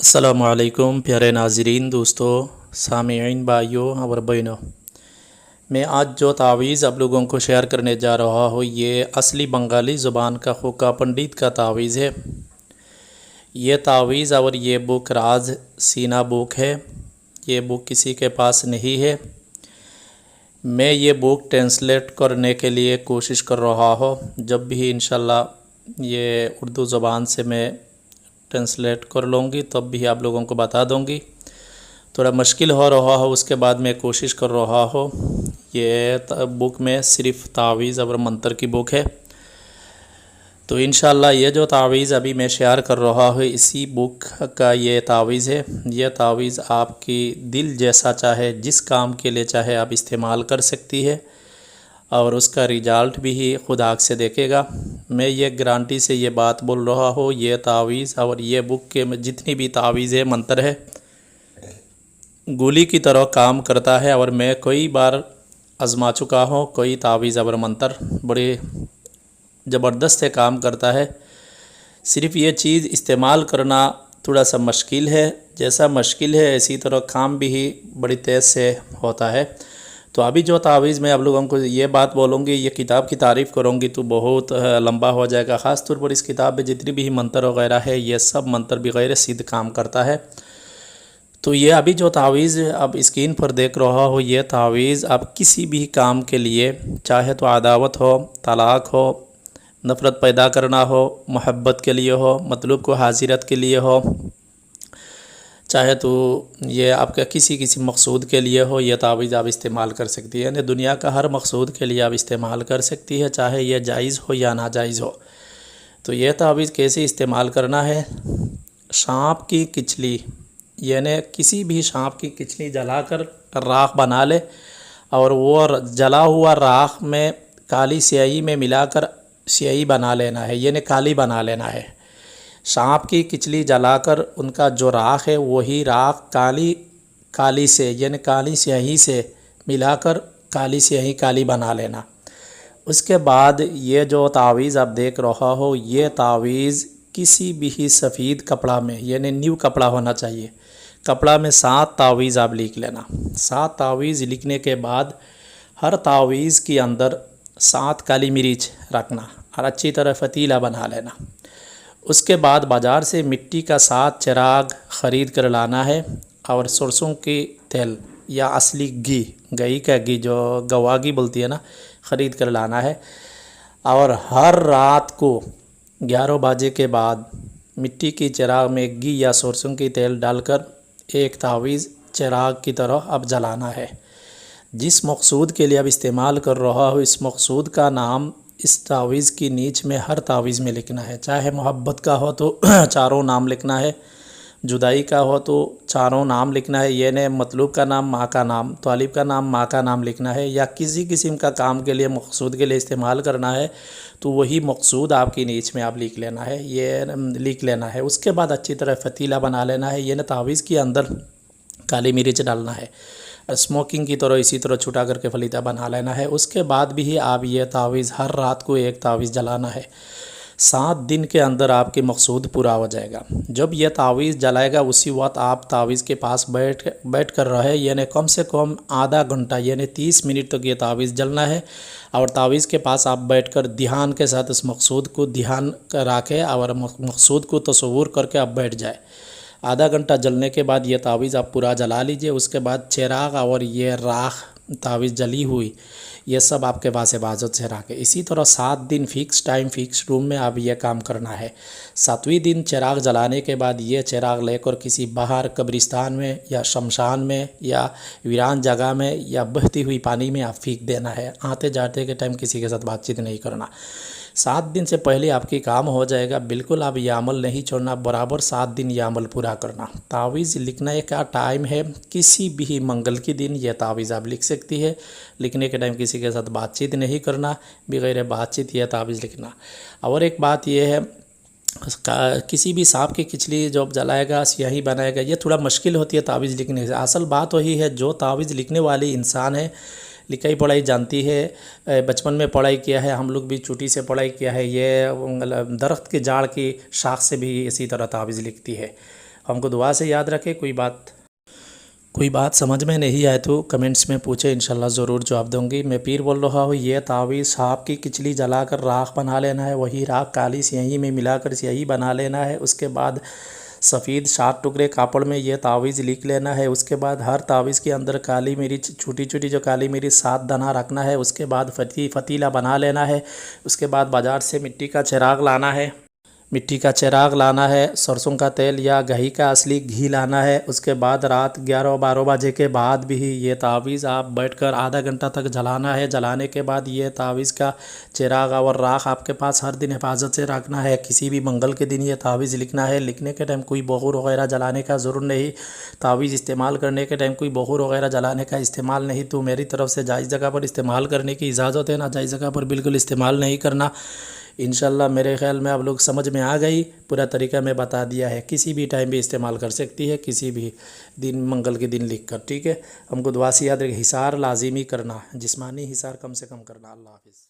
السلام علیکم پیارے ناظرین، دوستوں، سامعین، بھائیوں اور بہنوں۔ میں آج جو تعویذ آپ لوگوں کو شیئر کرنے جا رہا ہوں یہ اصلی بنگالی زبان کا خوکا پنڈت کا تعویذ ہے۔ یہ تعویذ اور یہ بک راز سینا بک ہے۔ یہ بک کسی کے پاس نہیں ہے۔ میں یہ بک ٹرانسلیٹ کرنے کے لیے کوشش کر رہا ہوں۔ جب بھی انشاءاللہ یہ اردو زبان سے میں ٹرانسلیٹ کر لوں گی تب بھی آپ لوگوں کو بتا دوں گی۔ تھوڑا مشکل ہو رہا ہو، اس کے بعد میں کوشش کر رہا ہوں۔ یہ بک میں صرف تعویذ اور منتر کی بک ہے، تو انشاءاللہ یہ جو تعویذ ابھی میں شیئر کر رہا ہوں اسی بک کا یہ تعویذ ہے۔ یہ تعویذ آپ کی دل جیسا چاہے، جس کام کے لیے چاہے آپ استعمال کر سکتی ہے، اور اس کا رزلٹ بھی خود آنکھ سے دیکھے گا۔ میں یہ گارنٹی سے یہ بات بول رہا ہوں، یہ تعویذ اور یہ بک کے جتنی بھی تعویذ ہے، منتر ہے، گولی کی طرح کام کرتا ہے، اور میں کئی بار آزما چکا ہوں۔ کوئی تعویذ اور منتر بڑے زبردست کام کرتا ہے۔ صرف یہ چیز استعمال کرنا تھوڑا سا مشکل ہے، جیسا مشکل ہے اسی طرح کام بھی بڑی تیز سے ہوتا ہے۔ تو ابھی جو تعویذ میں آپ لوگوں کو یہ بات بولوں گی، یہ کتاب کی تعریف کروں گی تو بہت لمبا ہو جائے گا۔ خاص طور پر اس کتاب میں جتنی بھی منتر وغیرہ ہے یہ سب منتر بغیر سدھ کام کرتا ہے۔ تو یہ ابھی جو تعویذ اب اسکرین پر دیکھ رہا ہو، یہ تعویذ آپ کسی بھی کام کے لیے، چاہے تو عداوت ہو، طلاق ہو، نفرت پیدا کرنا ہو، محبت کے لیے ہو، مطلوب کو حاضرت کے لیے ہو، چاہے تو یہ آپ کا کسی مقصود کے لیے ہو، یہ تعویذ آپ استعمال کر سکتی ہے۔ یعنی دنیا کا ہر مقصود کے لیے آپ استعمال کر سکتی ہے، چاہے یہ جائز ہو یا ناجائز ہو۔ تو یہ تعویذ کیسے استعمال کرنا ہے؟ سانپ کی کچلی، یعنی کسی بھی سانپ کی کچلی جلا کر راکھ بنا لے، اور وہ جلا ہوا راکھ میں کالی سیاہی میں ملا کر سیاہی بنا لینا ہے، یعنی کالی بنا لینا ہے۔ سانپ کی کچلی جلا کر ان کا جو راکھ ہے وہی راکھ کالی سے، یعنی کالی سیاہی سے ملا کر کالی سیاہی کالی بنا لینا۔ اس کے بعد یہ جو تعویذ آپ دیکھ رہا ہو، یہ تعویذ کسی بھی سفید کپڑا میں، یعنی نیو کپڑا ہونا چاہیے، کپڑا میں 7 تعویذ آپ لکھ لینا۔ 7 تعویذ لکھنے کے بعد ہر تعویذ کے اندر 7 کالی مرچ رکھنا، اور اچھی طرح فتیلہ بنا لینا۔ اس کے بعد بازار سے مٹی کا 7 چراغ خرید کر لانا ہے، اور سرسوں کی تیل یا اصلی گھی کا گھی جو گوا گھی بولتی ہے نا، خرید کر لانا ہے، اور ہر رات کو 11 بجے کے بعد مٹی کی چراغ میں گھی یا سرسوں کی تیل ڈال کر ایک تعویذ چراغ کی طرح اب جلانا ہے۔ جس مقصود کے لیے اب استعمال کر رہا ہو اس مقصود کا نام اس تعویذ کی نیچ میں ہر تعویذ میں لکھنا ہے۔ چاہے محبت کا ہو تو چاروں نام لکھنا ہے، جدائی کا ہو تو چاروں نام لکھنا ہے، یعنی مطلوب کا نام، ماں کا نام، طالب کا نام، ماں کا نام لکھنا ہے، یا کسی قسم کا کام کے لیے مقصود کے لیے استعمال کرنا ہے تو وہی مقصود آپ کی نیچ میں آپ لکھ لینا ہے، یہ لکھ لینا ہے۔ اس کے بعد اچھی طرح فتیلہ بنا لینا ہے، یعنی تعویذ کے اندر کالی مرچ ڈالنا ہے، اسموکنگ کی طرح اسی طرح چھٹا کر کے فلیدہ بنا لینا ہے۔ اس کے بعد بھی آپ یہ تعویذ ہر رات کو ایک تعویذ جلانا ہے۔ 7 دن کے اندر آپ کی مقصود پورا ہو جائے گا۔ جب یہ تعویذ جلائے گا اسی وقت آپ تعویذ کے پاس بیٹھ کر رہے، یعنی کم سے کم آدھا گھنٹہ، یعنی 30 منٹ تک یہ تعویذ جلنا ہے، اور تعویذ کے پاس آپ بیٹھ کر دھیان کے ساتھ اس مقصود کو دھیان رکھے، اور مقصود کو تصور کر کے آپ بیٹھ جائے۔ آدھا گھنٹہ جلنے کے بعد یہ تعویذ آپ پورا جلا لیجئے۔ اس کے بعد چراغ اور یہ راکھ تعویذ جلی ہوئی یہ سب آپ کے پاس حفاظت سے رکھے۔ اسی طرح 7 دن فکس ٹائم فکس روم میں آپ یہ کام کرنا ہے۔ 7ویں دن چراغ جلانے کے بعد یہ چراغ لے کر کسی باہر قبرستان میں یا شمشان میں یا ویران جگہ میں یا بہتی ہوئی پانی میں آپ پھینک دینا ہے۔ آتے جاتے کے ٹائم کسی کے ساتھ بات چیت نہیں کرنا۔ 7 دن سے پہلے آپ کی کام ہو جائے گا۔ بالکل آپ یہ عمل نہیں چھوڑنا، برابر 7 دن یہ عمل پورا کرنا۔ تعویذ لکھنے کا ٹائم ہے کسی بھی منگل کے دن یہ تعویذ آپ لکھ سکتی ہے۔ لکھنے کے ٹائم کسی کے ساتھ بات چیت نہیں کرنا، بغیر بات چیت یہ تعویذ لکھنا۔ اور ایک بات یہ ہے، کسی بھی سانپ کی کچلی جو جلائے گا، سیاہی بنائے گا، یہ تھوڑا مشکل ہوتی ہے تعویذ لکھنے سے۔ اصل بات وہی ہے، جو تعویذ لکھنے والی انسان ہے، لکھائی پڑھائی جانتی ہے، بچپن میں پڑھائی کیا ہے، ہم لوگ بھی چھوٹی سے پڑھائی کیا ہے، یہ درخت کے جاڑ کی شاخ سے بھی اسی طرح تعویذ لکھتی ہے۔ ہم کو دعا سے یاد رکھے. کوئی بات سمجھ میں نہیں آئے تو کمنٹس میں پوچھے، انشاءاللہ ضرور جواب دوں گی. میں پیر بول رہا ہوں. یہ تعویذ سانپ کی کچلی جلا کر راکھ بنا لینا ہے، وہی راکھ کالی سیاہی میں ملا کر سیاہی بنا لینا ہے. اس کے بعد سفید 7 ٹکڑے کاپڑ میں یہ تعویذ لکھ لینا ہے. اس کے بعد ہر تعویذ کے اندر کالی مرچ چھوٹی چھوٹی جو کالی مرچ 7 دانہ رکھنا ہے. اس کے بعد فتیلہ بنا لینا ہے. اس کے بعد بازار سے مٹی کا چراغ لانا ہے. سرسوں کا تیل یا گھی کا اصلی گھی لانا ہے. اس کے بعد رات 11-12 بجے کے بعد بھی یہ تعویذ آپ بیٹھ کر آدھا گھنٹہ تک جلانا ہے. جلانے کے بعد یہ تعویذ کا چراغ اور راکھ آپ کے پاس ہر دن حفاظت سے رکھنا ہے. کسی بھی منگل کے دن یہ تعویذ لکھنا ہے. لکھنے کے ٹائم کوئی بخور وغیرہ جلانے کا ضرور نہیں. تعویذ استعمال کرنے کے ٹائم کوئی بخور وغیرہ جلانے کا استعمال نہیں. تو میری طرف سے جائز جگہ پر استعمال کرنے کی اجازت ہے، ناجائز جگہ پر بالکل استعمال نہیں کرنا. انشاءاللہ میرے خیال میں آپ لوگ سمجھ میں آ گئی. پورا طریقہ میں بتا دیا ہے. کسی بھی ٹائم بھی استعمال کر سکتی ہے، کسی بھی دن منگل کے دن لکھ کر. ٹھیک ہے. ہم کو دعا سے یاد رکھے. حصار لازمی کرنا، جسمانی حصار کم سے کم کرنا. اللہ حافظ.